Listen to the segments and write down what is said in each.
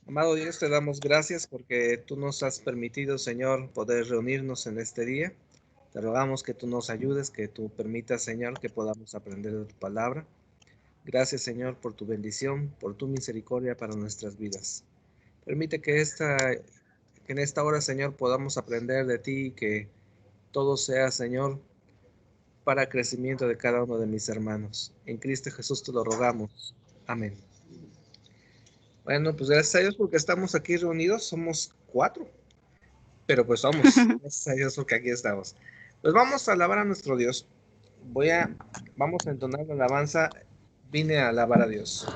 Amado Dios, te damos gracias porque tú nos has permitido, Señor, poder reunirnos en este día. Te rogamos que tú nos ayudes, que tú permitas, Señor, que podamos aprender de tu palabra. Gracias, Señor, por tu bendición, por tu misericordia para nuestras vidas. Permite que en esta hora, Señor, podamos aprender de ti y que todo sea, Señor, para crecimiento de cada uno de mis hermanos. En Cristo Jesús te lo rogamos. Amén. Bueno, pues gracias a Dios porque estamos aquí reunidos. Somos 4, pero pues somos. Gracias a Dios porque aquí estamos. Pues vamos a alabar a nuestro Dios. Vamos a entonar la alabanza. Vine a alabar a Dios.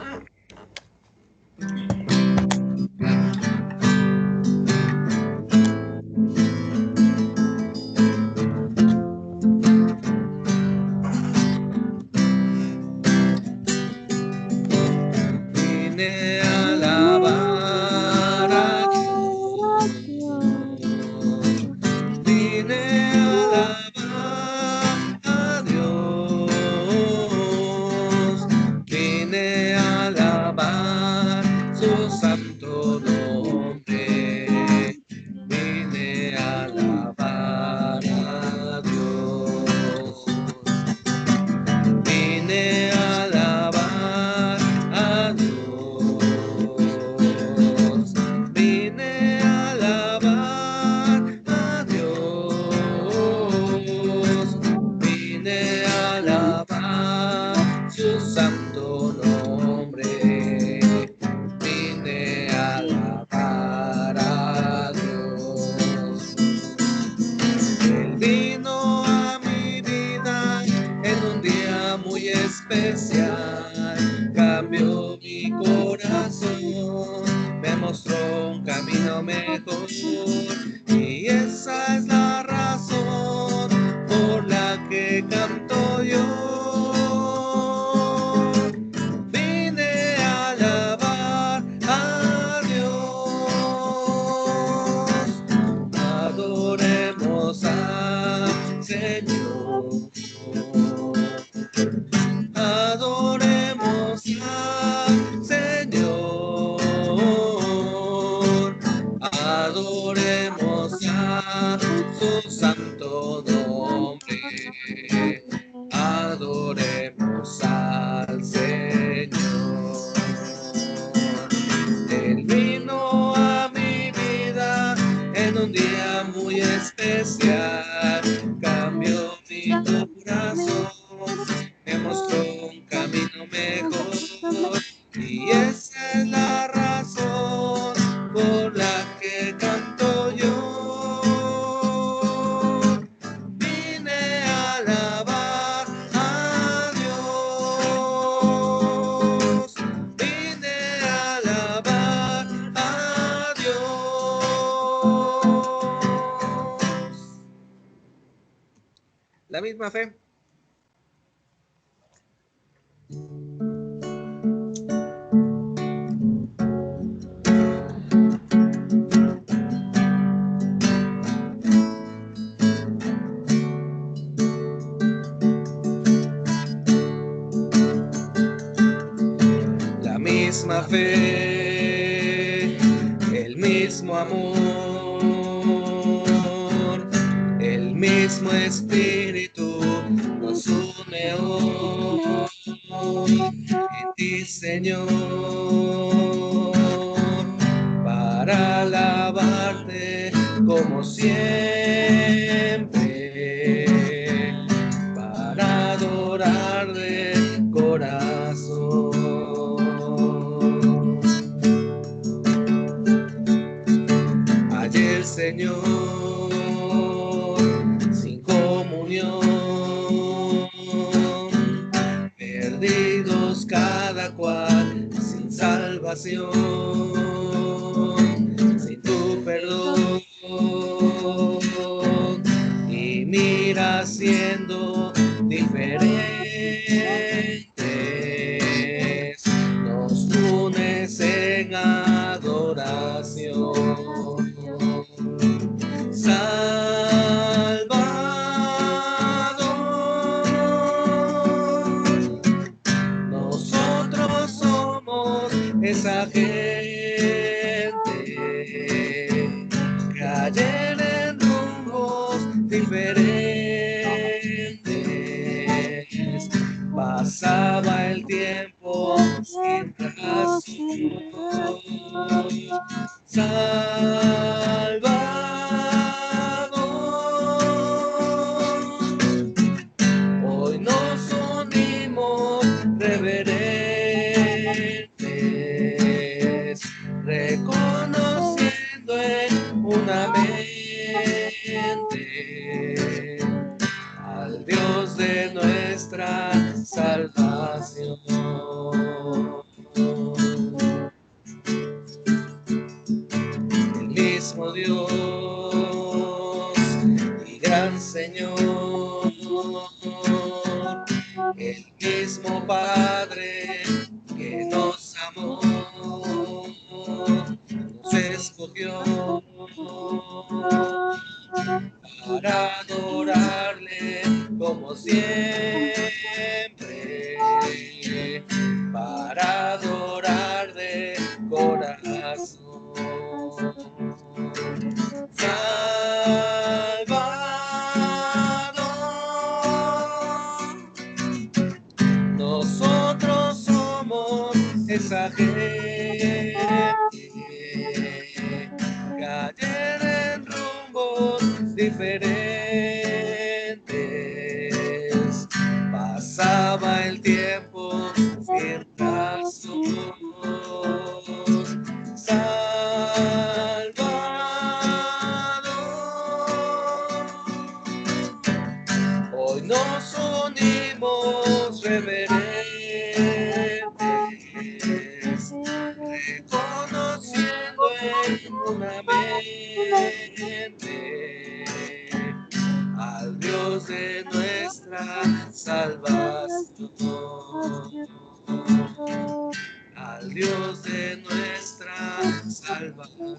Vine a alabar a Dios. Vine a alabar a Dios. Vine a alabar su santo nombre. Vine a alabar a Dios. Vine a alabar a Dios. Vine a alabar a Dios. Vine a alabar su santo nombre. Vine a alabar a Dios. Él vino a mi vida en un día muy especial, cambió mi corazón, me mostró un camino mejor y esa es la razón por la que canto yo. Vine a alabar a Dios, adoremos al Señor. Adoremos al Señor, adoremos a su santo nombre, adoremos al Señor. Él vino a mi vida en un día muy especial, cambió mi corazón, me mostró un camino mejor y esa es la razón por la que canto yo. Vine a alabar a Dios, vine a alabar a Dios. La misma fe. La misma fe, el mismo amor, el mismo espíritu nos une hoy en ti, Señor, para alabarte como siempre, para adorar de corazón. Ayer, Señor, sin comunión, perdidos cada cual, sin salvación, sin tu perdón, y mira siendo diferentes, nos unes en adoración. Salvador, nosotros somos esa gente caer en rumbos diferentes. Pasaba el tiempo sin razón. Salvador, hoy nos unimos reverentes, reconociendo en una mente al Dios de nuestra salvación. El mismo Dios y gran Señor, el mismo Padre que nos amó, nos escogió para adorarle como siempre, para adorar de corazón. Salvador, nosotros somos esa gente, caer en rumbos diferentes. Pasaba el tiempo sin razón. Salvador, hoy nos unimos reverentes, reconociendo en una mente al Dios de nuestra salvación, al Dios de nuestra salvación,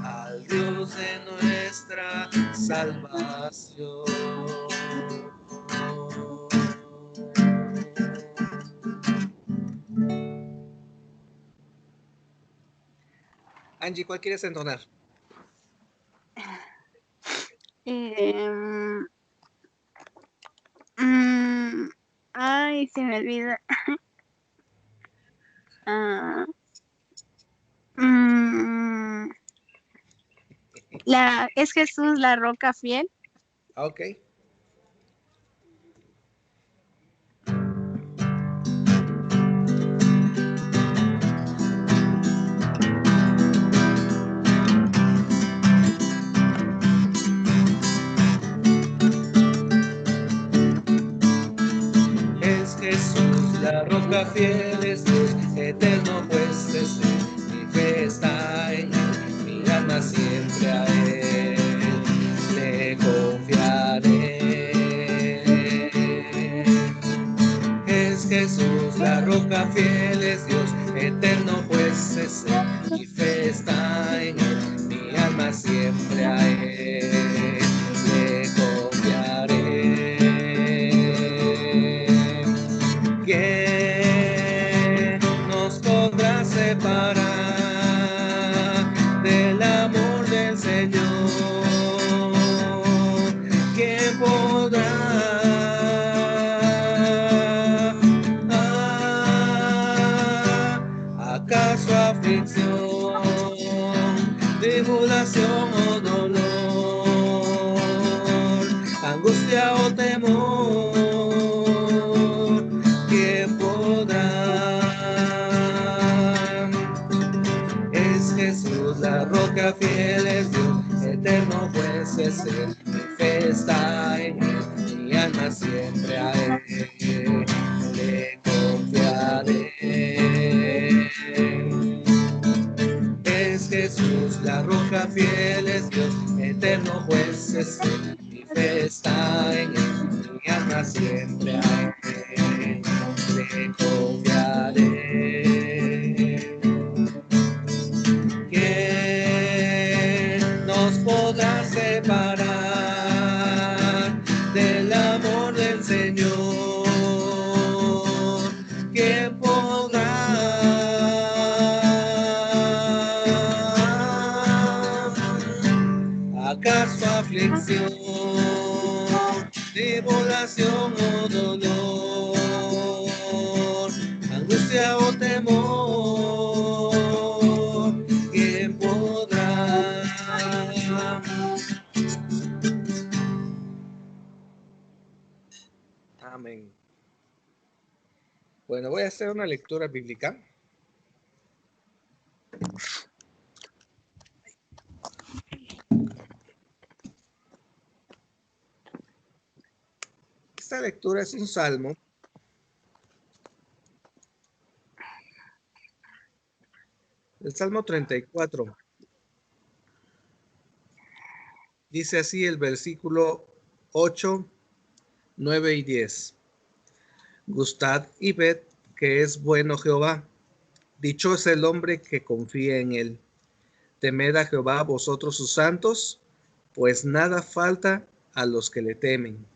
al Dios de nuestra salvación. Angie, ¿cuál quieres entonar? Ay, se me olvida. ¿Es Jesús la roca fiel? Ok. Es Jesús la roca fiel, es Dios eterno, pues es Él. Mi fe está en Él, mi alma siempre a Él le confiaré. Es Jesús la roca fiel, es Dios eterno, pues es Él. Mi fe está en Él, mi alma siempre a Él le confiaré. ¿Quién nos podrá separar del amor del Señor? ¿Quién podrá? ¿Acaso aflicción, tribulación o dolor, angustia o temor? ¿Quién podrá? Es Jesús la roca fiel, es Dios eterno, pues es Él. Mi fe está en Él, mi alma siempre a Él le confiaré. Es Jesús la roca fiel, es Dios eterno, pues es Él. Mi fe está en Él, mi alma siempre a Él le confiaré. ¿Quién nos podrá separar del amor del Señor? ¿Quién podrá? aflicción, tribulación o dolor, angustia o temor, ¿quién podrá? Amén. Bueno, voy a hacer una lectura bíblica. Esta lectura es un salmo. El Salmo 34. Dice así el versículo 8, 9 y 10. Gustad y ved que es bueno Jehová. Dichoso el hombre que confía en él. Temed a Jehová vosotros sus santos, pues nada falta a los que le temen.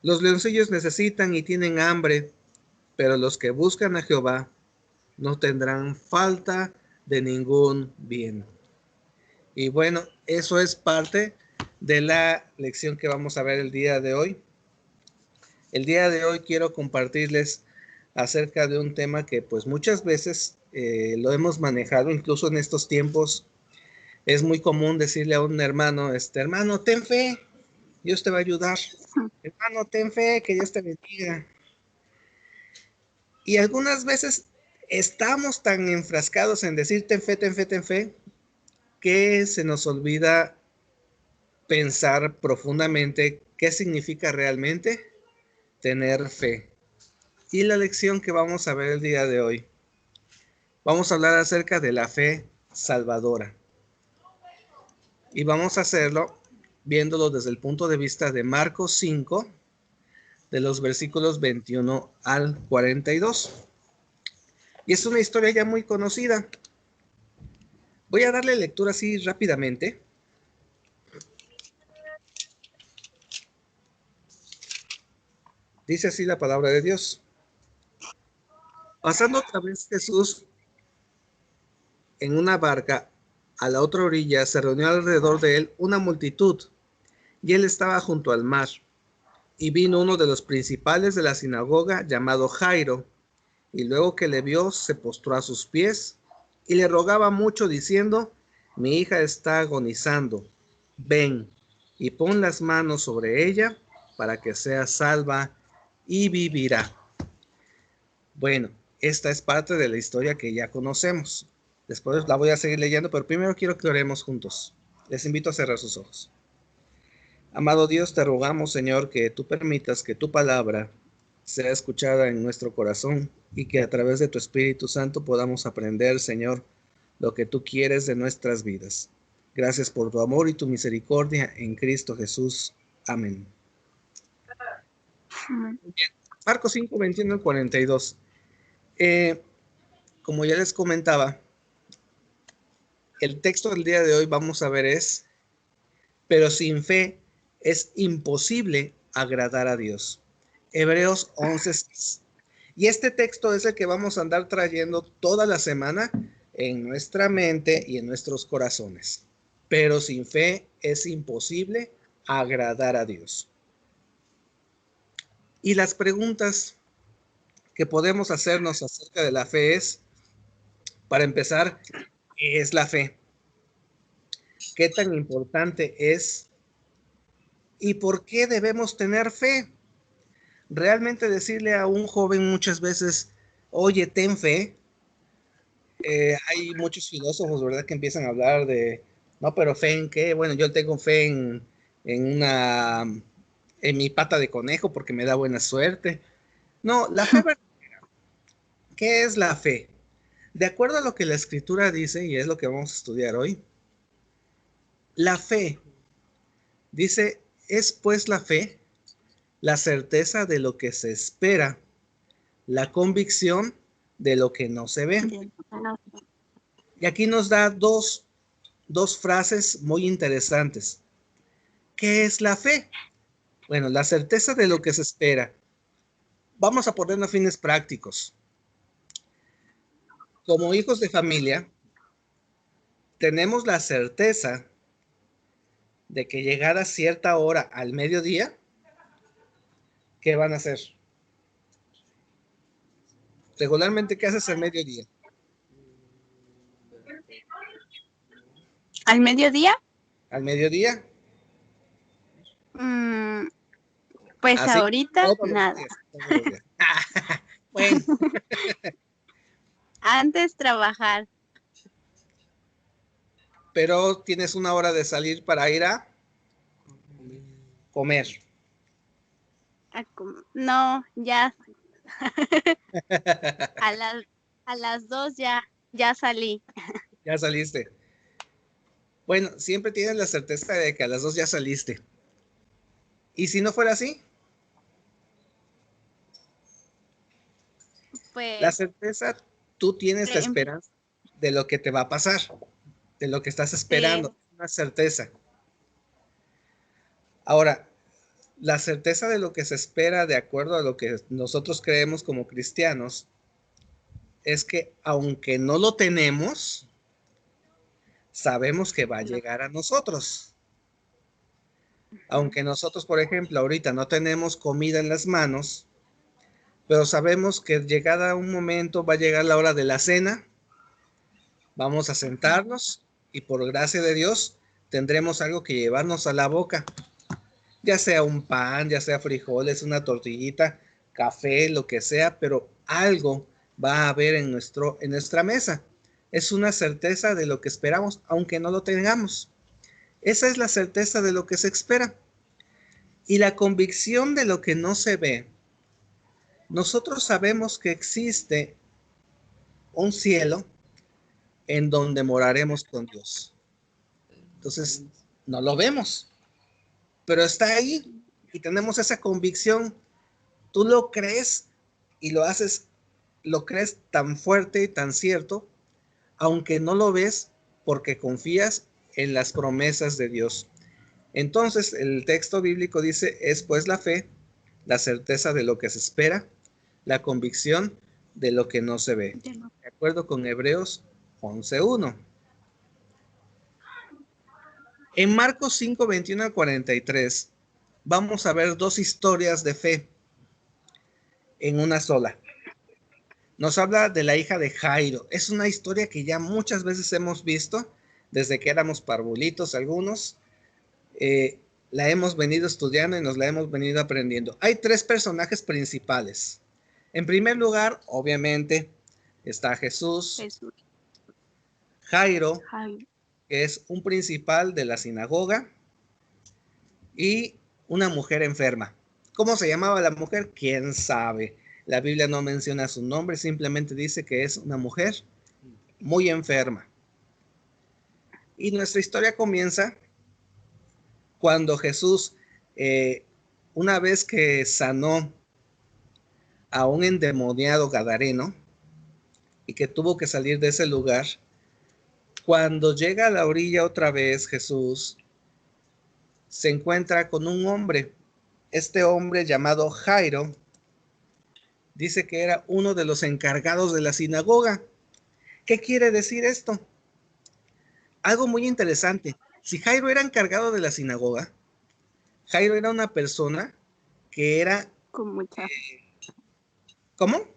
Los leoncillos necesitan y tienen hambre, pero los que buscan a Jehová no tendrán falta de ningún bien. Y bueno, eso es parte de la lección que vamos a ver el día de hoy. El día de hoy quiero compartirles acerca de un tema que pues muchas veces lo hemos manejado, incluso en estos tiempos. Es muy común decirle a un hermano, hermano, ten fe, Dios te va a ayudar. Hermano, ten fe, que Dios te bendiga. Y algunas veces estamos tan enfrascados en decir ten fe, ten fe, ten fe, que se nos olvida pensar profundamente qué significa realmente tener fe. Y la lección que vamos a ver el día de hoy, vamos a hablar acerca de la fe salvadora. Y vamos a hacerlo viéndolo desde el punto de vista de Marcos 5, de los versículos 21 al 42. Y es una historia ya muy conocida. Voy a darle lectura así rápidamente. Dice así la palabra de Dios. Pasando otra vez Jesús en una barca a la otra orilla, se reunió alrededor de él una multitud, y él estaba junto al mar. Y vino uno de los principales de la sinagoga, llamado Jairo, y luego que le vio, se postró a sus pies, y le rogaba mucho, diciendo: mi hija está agonizando, ven, y pon las manos sobre ella, para que sea salva, y vivirá. Bueno, esta es parte de la historia que ya conocemos. Después la voy a seguir leyendo, pero primero quiero que oremos juntos. Les invito a cerrar sus ojos. Amado Dios, te rogamos, Señor, que tú permitas que tu palabra sea escuchada en nuestro corazón y que a través de tu Espíritu Santo podamos aprender, Señor, lo que tú quieres de nuestras vidas. Gracias por tu amor y tu misericordia en Cristo Jesús. Amén. Bien. Marcos 5, 21 al 42. Como ya les comentaba, el texto del día de hoy vamos a ver es: pero sin fe es imposible agradar a Dios. Hebreos 11:6. Y este texto es el que vamos a andar trayendo toda la semana en nuestra mente y en nuestros corazones. Pero sin fe es imposible agradar a Dios. Y las preguntas que podemos hacernos acerca de la fe es, para empezar, ¿qué es la fe? ¿Qué tan importante es? ¿Y por qué debemos tener fe? Realmente decirle a un joven muchas veces, oye, ten fe. Hay muchos filósofos, ¿verdad?, que empiezan a hablar de, no, pero fe en qué. Bueno, yo tengo fe en mi pata de conejo porque me da buena suerte. No, la fe, ¿qué es la fe? De acuerdo a lo que la Escritura dice, y es lo que vamos a estudiar hoy, la fe, dice, es pues la fe, la certeza de lo que se espera, la convicción de lo que no se ve. Y aquí nos da dos frases muy interesantes. ¿Qué es la fe? Bueno, la certeza de lo que se espera. Vamos a ponerlo a fines prácticos. Como hijos de familia, tenemos la certeza de que llegada cierta hora al mediodía, ¿qué van a hacer? Regularmente, ¿qué haces al mediodía? ¿Al mediodía? Al mediodía, Pues así ahorita todos los nada. días, todos los días. Bueno, Antes trabajar. pero tienes una hora de salir para ir a comer. No, ya a las 2 ya salí. Ya saliste. Bueno, siempre tienes la certeza de que a las 2 ya saliste. ¿Y si no fuera así? La Pues certeza, tú tienes la esperanza de lo que te va a pasar, de lo que estás esperando, una certeza. Ahora, la certeza de lo que se espera de acuerdo a lo que nosotros creemos como cristianos es que aunque no lo tenemos, sabemos que va a llegar a nosotros. Aunque nosotros, por ejemplo, ahorita no tenemos comida en las manos, pero sabemos que llegada un momento va a llegar la hora de la cena, vamos a sentarnos y por gracia de Dios tendremos algo que llevarnos a la boca, ya sea un pan, ya sea frijoles, una tortillita, café, lo que sea, pero algo va a haber en nuestra mesa. Es una certeza de lo que esperamos, aunque no lo tengamos. Esa es la certeza de lo que se espera. Y la convicción de lo que no se ve. Nosotros sabemos que existe un cielo en donde moraremos con Dios. Entonces, no lo vemos, pero está ahí y tenemos esa convicción. Tú lo crees y lo haces, lo crees tan fuerte y tan cierto, aunque no lo ves porque confías en las promesas de Dios. Entonces, el texto bíblico dice, es pues la fe, la certeza de lo que se espera, la convicción de lo que no se ve. De acuerdo con Hebreos 11:1. En Marcos 5, 21 al 43, vamos a ver dos historias de fe en una sola. Nos habla de la hija de Jairo. Es una historia que ya muchas veces hemos visto, desde que éramos parvulitos algunos. La hemos venido estudiando y nos la hemos venido aprendiendo. Hay tres personajes principales. En primer lugar, obviamente, está Jesús, Jairo, que es un principal de la sinagoga, y una mujer enferma. ¿Cómo se llamaba la mujer? ¿Quién sabe? La Biblia no menciona su nombre, simplemente dice que es una mujer muy enferma. Y nuestra historia comienza cuando Jesús, una vez que sanó a un endemoniado gadareno y que tuvo que salir de ese lugar, cuando llega a la orilla otra vez Jesús, se encuentra con un hombre. Este hombre llamado Jairo dice que era uno de los encargados de la sinagoga. ¿Qué quiere decir esto? Algo muy interesante. Si Jairo era encargado de la sinagoga, Jairo era una persona que era... Con mucha ¿Cómo?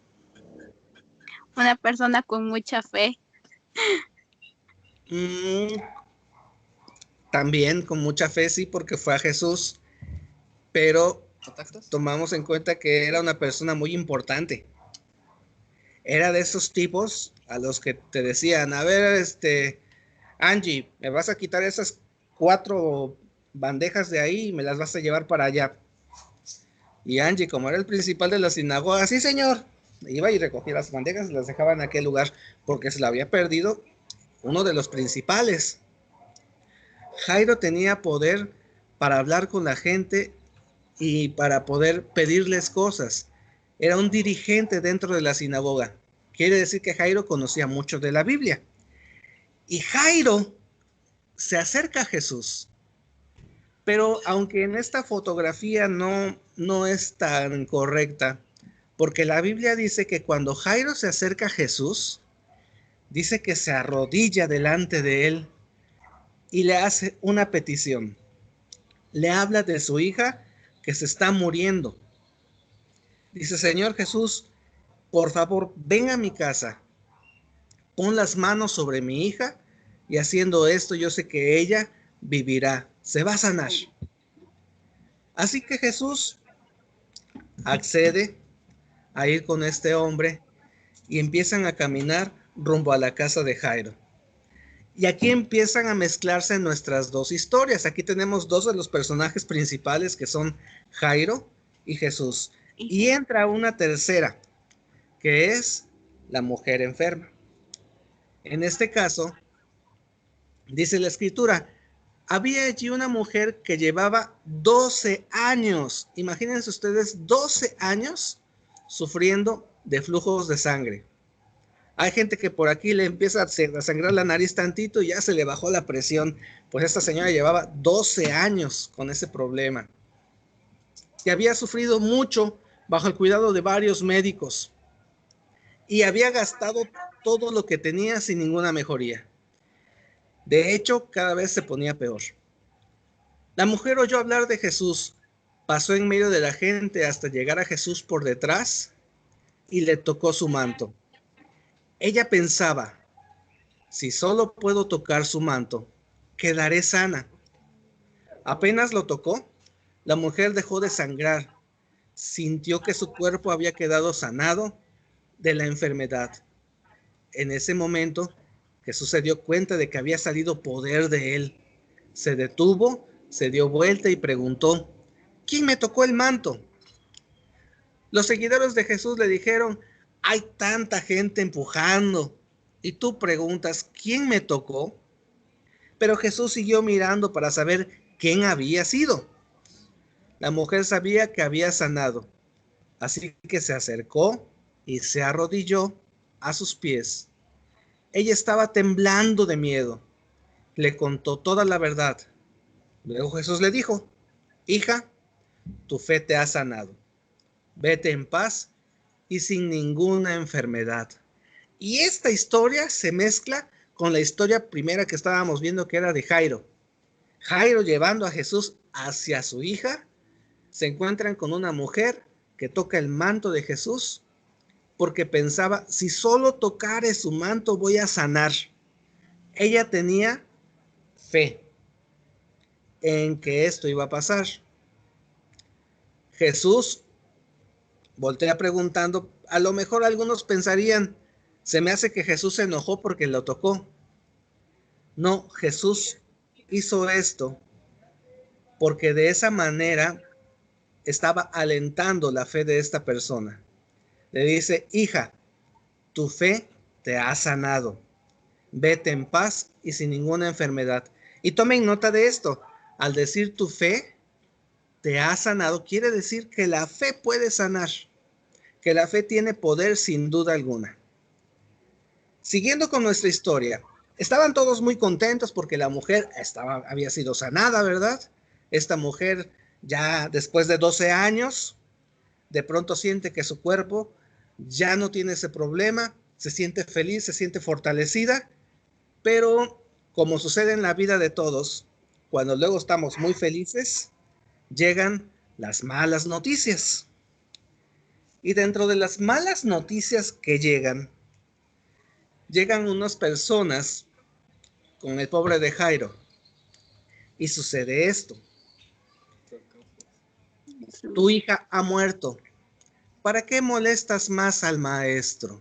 Una persona con mucha fe. También con mucha fe, sí, porque fue a Jesús, pero tomamos en cuenta que era una persona muy importante. Era de esos tipos a los que te decían, a ver, Angie, me vas a quitar esas 4 bandejas de ahí y me las vas a llevar para allá. Y Angie, como era el principal de la sinagoga, sí, señor, iba y recogía las bandejas y las dejaba en aquel lugar porque se la había perdido uno de los principales. Jairo tenía poder para hablar con la gente y para poder pedirles cosas. Era un dirigente dentro de la sinagoga. Quiere decir que Jairo conocía mucho de la Biblia. Y Jairo se acerca a Jesús. Pero aunque en esta fotografía no es tan correcta, porque la Biblia dice que cuando Jairo se acerca a Jesús, dice que se arrodilla delante de él y le hace una petición. le habla de su hija que se está muriendo. Dice, Señor Jesús, por favor, ven a mi casa, pon las manos sobre mi hija y haciendo esto yo sé que ella vivirá, se va a sanar. Así que Jesús accede a ir con este hombre y empiezan a caminar rumbo a la casa de Jairo. Y aquí empiezan a mezclarse nuestras dos historias. Aquí tenemos dos de los personajes principales que son Jairo y Jesús. Y entra una tercera, que es la mujer enferma. En este caso, dice la escritura, había allí una mujer que llevaba 12 años. Imagínense ustedes, 12 años sufriendo de flujos de sangre. Hay gente que por aquí le empieza a sangrar la nariz tantito y ya se le bajó la presión. Pues esta señora llevaba 12 años con ese problema. Y había sufrido mucho bajo el cuidado de varios médicos. Y había gastado todo lo que tenía sin ninguna mejoría. De hecho, cada vez se ponía peor. La mujer oyó hablar de Jesús, pasó en medio de la gente hasta llegar a Jesús por detrás y le tocó su manto. Ella pensaba, si solo puedo tocar su manto, quedaré sana. Apenas lo tocó, la mujer dejó de sangrar, sintió que su cuerpo había quedado sanado de la enfermedad. En ese momento, Jesús se dio cuenta de que había salido poder de él. Se detuvo, se dio vuelta y preguntó, ¿quién me tocó el manto? Los seguidores de Jesús le dijeron, hay tanta gente empujando. Y tú preguntas, ¿quién me tocó? Pero Jesús siguió mirando para saber quién había sido. La mujer sabía que había sanado, así que se acercó y se arrodilló a sus pies. Ella estaba temblando de miedo. Le contó toda la verdad. Luego Jesús le dijo, hija, tu fe te ha sanado. Vete en paz y sin ninguna enfermedad. Y esta historia se mezcla con la historia primera que estábamos viendo, que era de Jairo. Jairo llevando a Jesús hacia su hija, se encuentran con una mujer que toca el manto de Jesús porque pensaba, si solo tocare su manto voy a sanar. Ella tenía fe en que esto iba a pasar. Jesús voltea preguntando, a lo mejor algunos pensarían, se me hace que Jesús se enojó porque lo tocó. No, Jesús hizo esto porque de esa manera estaba alentando la fe de esta persona. Le dice, hija, tu fe te ha sanado. Vete en paz y sin ninguna enfermedad. Y tomen nota de esto. Al decir tu fe te ha sanado, quiere decir que la fe puede sanar, que la fe tiene poder sin duda alguna. Siguiendo con nuestra historia, estaban todos muy contentos porque la mujer había sido sanada, ¿verdad? Esta mujer ya después de 12 años, de pronto siente que su cuerpo ya no tiene ese problema, se siente feliz, se siente fortalecida, pero como sucede en la vida de todos, cuando luego estamos muy felices, llegan las malas noticias. Y dentro de las malas noticias que llegan unas personas con el pobre de Jairo. Y sucede esto. Tu hija ha muerto. ¿Para qué molestas más al maestro?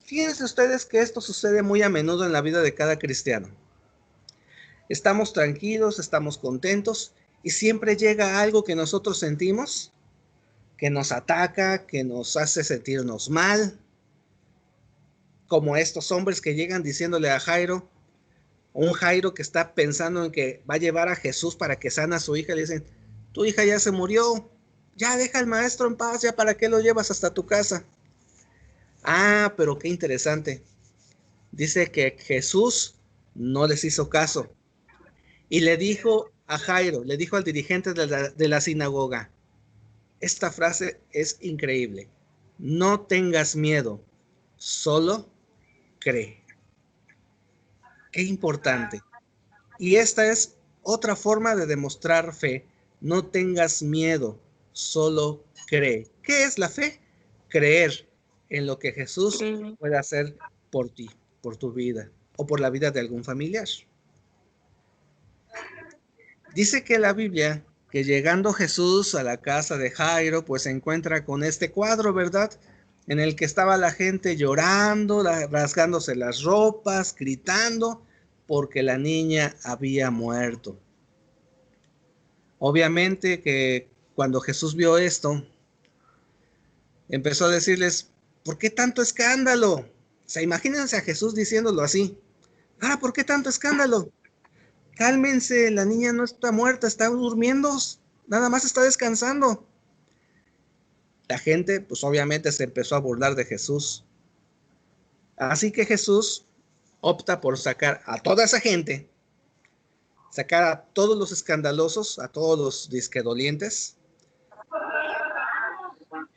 Fíjense ustedes que esto sucede muy a menudo en la vida de cada cristiano. Estamos tranquilos, estamos contentos y siempre llega algo que nosotros sentimos, que nos ataca, que nos hace sentirnos mal. Como estos hombres que llegan diciéndole a Jairo, un Jairo que está pensando en que va a llevar a Jesús para que sana a su hija, le dicen, tu hija ya se murió, ya deja al maestro en paz, ya para qué lo llevas hasta tu casa. Ah, pero qué interesante. Dice que Jesús no les hizo caso y le dijo a Jairo, le dijo al dirigente de la sinagoga, esta frase es increíble, no tengas miedo, solo cree. Qué importante. Y esta es otra forma de demostrar fe. No tengas miedo, solo cree. ¿Qué es la fe? Creer en lo que Jesús puede hacer por ti, por tu vida o por la vida de algún familiar. Dice que la Biblia que llegando Jesús a la casa de Jairo, pues se encuentra con este cuadro, ¿verdad? En el que estaba la gente llorando, rasgándose las ropas, gritando, porque la niña había muerto. Obviamente que cuando Jesús vio esto, empezó a decirles, ¿por qué tanto escándalo? O sea, imagínense a Jesús diciéndolo así. ¿Por qué tanto escándalo? Cálmense, la niña no está muerta, está durmiendo, nada más está descansando. La gente, pues obviamente se empezó a burlar de Jesús. Así que Jesús opta por sacar a toda esa gente, sacar a todos los escandalosos, a todos los disquedolientes,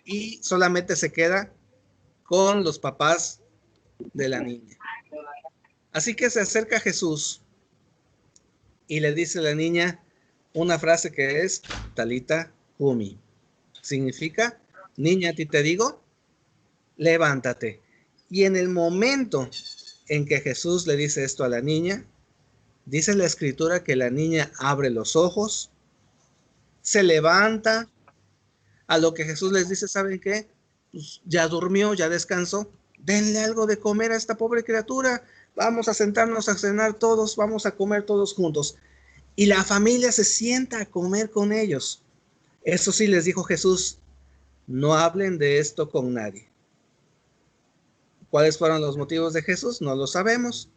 y solamente se queda con los papás de la niña. Así que se acerca a Jesús y le dice a la niña una frase que es Talita Kumi. Significa, niña, a ti te digo, levántate. Y en el momento en que Jesús le dice esto a la niña, dice la escritura que la niña abre los ojos, se levanta, a lo que Jesús les dice, ¿saben qué? Pues ya durmió, ya descansó, denle algo de comer a esta pobre criatura, vamos a sentarnos a cenar todos, vamos a comer todos juntos. Y la familia se sienta a comer con ellos. Eso sí les dijo Jesús, no hablen de esto con nadie. ¿Cuáles fueron los motivos de Jesús? No lo sabemos,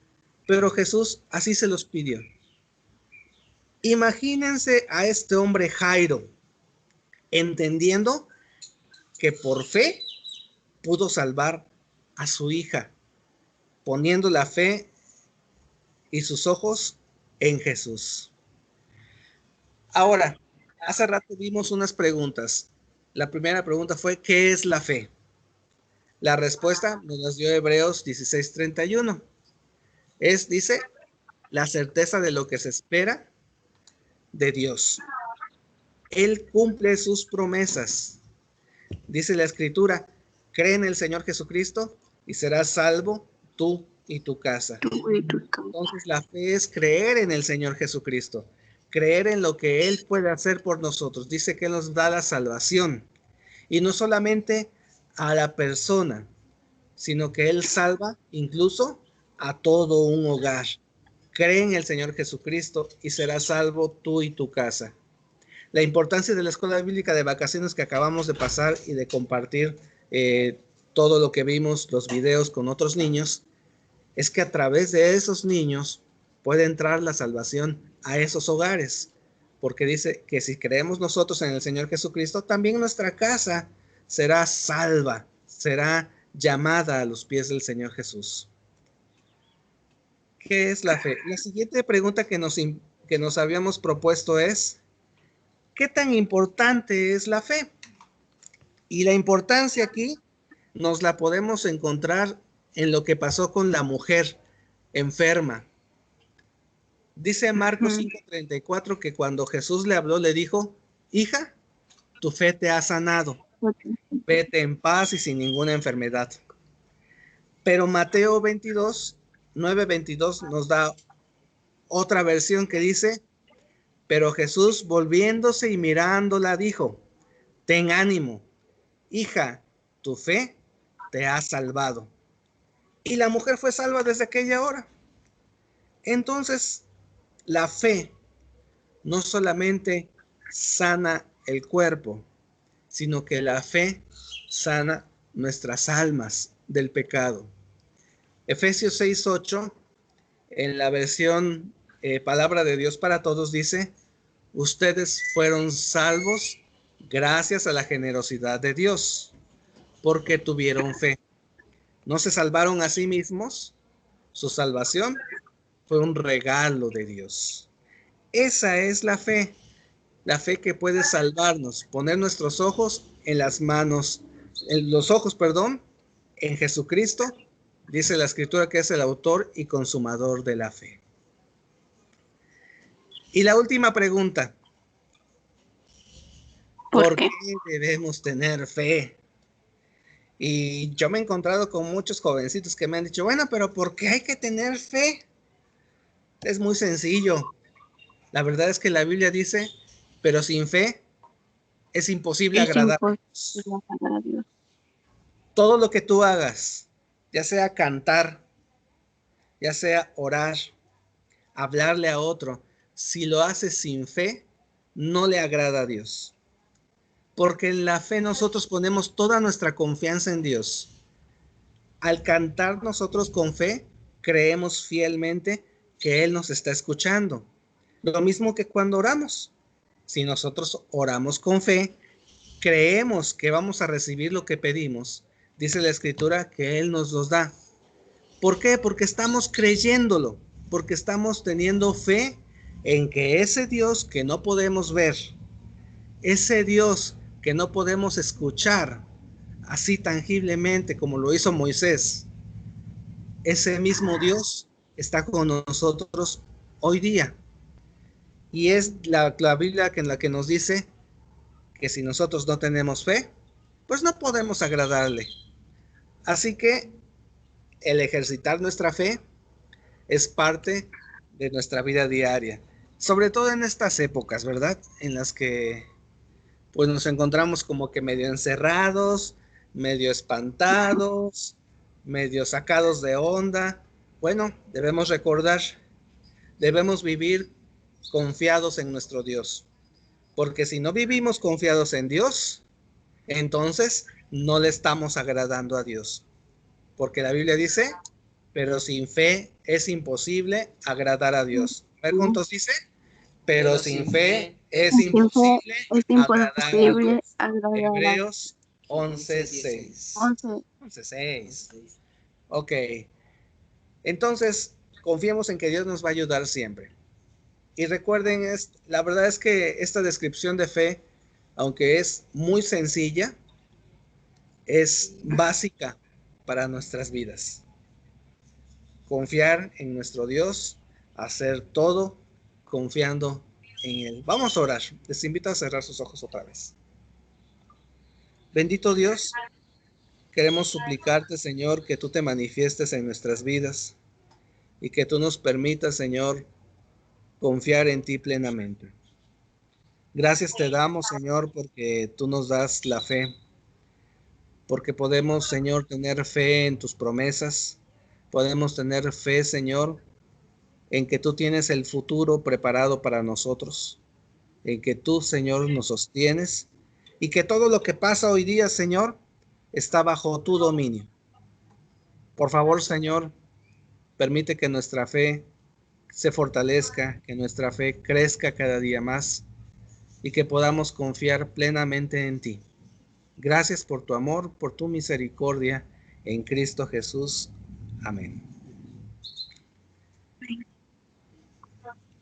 pero Jesús así se los pidió. Imagínense a este hombre Jairo, entendiendo que por fe pudo salvar a su hija, poniendo la fe y sus ojos en Jesús. Ahora, hace rato vimos unas preguntas. La primera pregunta fue, ¿qué es la fe? La respuesta nos las dio Hebreos 16:31. Dice, la certeza de lo que se espera de Dios. Él cumple sus promesas. Dice la escritura, cree en el Señor Jesucristo y serás salvo tú y tu casa. Entonces la fe es creer en el Señor Jesucristo, creer en lo que Él puede hacer por nosotros. Dice que Él nos da la salvación y no solamente a la persona, sino que Él salva incluso a todo un hogar. Cree en el Señor Jesucristo y serás salvo tú y tu casa. La importancia de la escuela bíblica de vacaciones que acabamos de pasar y de compartir todo lo que vimos, los videos con otros niños, es que a través de esos niños puede entrar la salvación a esos hogares. Porque dice que si creemos nosotros en el Señor Jesucristo, también nuestra casa será salva, será llamada a los pies del Señor Jesús. ¿Qué es la fe? La siguiente pregunta que nos habíamos propuesto es, ¿qué tan importante es la fe? Y la importancia aquí nos la podemos encontrar en lo que pasó con la mujer enferma. Dice Marcos 5:34 que cuando Jesús le habló, le dijo, hija, tu fe te ha sanado. Vete en paz y sin ninguna enfermedad. Pero Mateo 9:22 nos da otra versión que dice, pero Jesús volviéndose y mirándola dijo, ten ánimo, hija, tu fe te ha salvado. Y la mujer fue salva desde aquella hora. Entonces, la fe no solamente sana el cuerpo, sino que la fe sana nuestras almas del pecado. Efesios 6:8, en la versión Palabra de Dios para Todos, dice, ustedes fueron salvos gracias a la generosidad de Dios, porque tuvieron fe. No se salvaron a sí mismos, su salvación fue un regalo de Dios. Esa es la fe que puede salvarnos, poner nuestros ojos en en Jesucristo, dice la escritura que es el autor y consumador de la fe. Y la última pregunta. ¿Por qué debemos tener fe? Y yo me he encontrado con muchos jovencitos que me han dicho, bueno, pero ¿por qué hay que tener fe? Es muy sencillo. La verdad es que la Biblia dice, pero sin fe es imposible agradar a Dios. Todo lo que tú hagas, ya sea cantar, ya sea orar, hablarle a otro, si lo haces sin fe, no le agrada a Dios. Porque en la fe nosotros ponemos toda nuestra confianza en Dios. Al cantar nosotros con fe, creemos fielmente que Él nos está escuchando. Lo mismo que cuando oramos. Si nosotros oramos con fe, creemos que vamos a recibir lo que pedimos. Dice la Escritura que Él nos los da. ¿Por qué? Porque estamos creyéndolo, porque estamos teniendo fe en que ese Dios que no podemos ver, ese Dios que no podemos escuchar así tangiblemente como lo hizo Moisés, ese mismo Dios está con nosotros hoy día. Y es la Biblia en la que nos dice que si nosotros no tenemos fe, pues no podemos agradarle. Así que el ejercitar nuestra fe es parte de nuestra vida diaria, sobre todo en estas épocas, ¿verdad? En las que pues nos encontramos como que medio encerrados, medio espantados, medio sacados de onda. Bueno, debemos recordar, debemos vivir confiados en nuestro Dios, porque si no vivimos confiados en Dios, entonces no le estamos agradando a Dios, porque la Biblia dice, pero sin fe es imposible agradar a Dios. A ver, juntos dice, pero sin fe es imposible agradar a Dios. Hebreos 11:6. 11:6. Ok. Entonces, confiemos en que Dios nos va a ayudar siempre. Y recuerden, la verdad es que esta descripción de fe, aunque es muy sencilla, es básica para nuestras vidas. Confiar en nuestro Dios, hacer todo confiando en Él. Vamos a orar. Les invito a cerrar sus ojos otra vez. Bendito Dios, queremos suplicarte, Señor, que tú te manifiestes en nuestras vidas y que tú nos permitas, Señor, confiar en ti plenamente. Gracias te damos, Señor, porque tú nos das la fe, porque podemos, Señor, tener fe en tus promesas, podemos tener fe, Señor, en que tú tienes el futuro preparado para nosotros, en que tú, Señor, nos sostienes y que todo lo que pasa hoy día, Señor, está bajo tu dominio. Por favor, Señor, permite que nuestra fe se fortalezca, que nuestra fe crezca cada día más y que podamos confiar plenamente en ti. Gracias por tu amor, por tu misericordia en Cristo Jesús. Amén.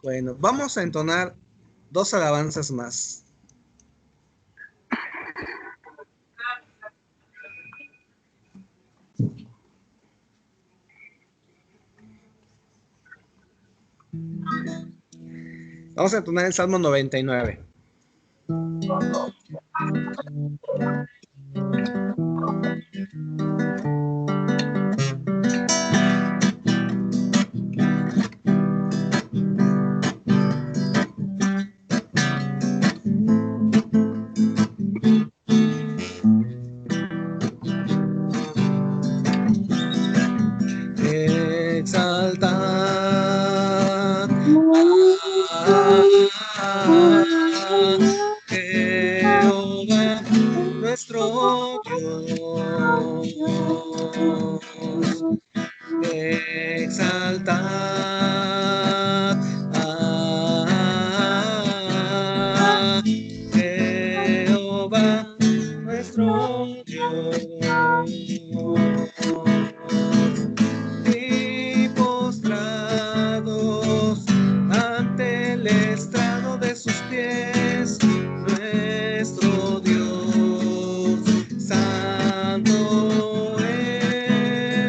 Bueno, vamos a entonar 2 alabanzas más. Vamos a entonar el Salmo 99. Jehová, nuestro Dios, exaltad a Jehová, nuestro Dios. Y postrados ante el estrado de sus pies, nuestro Dios, santo es.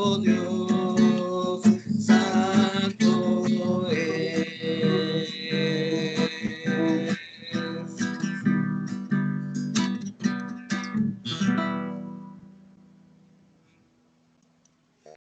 oh Dios.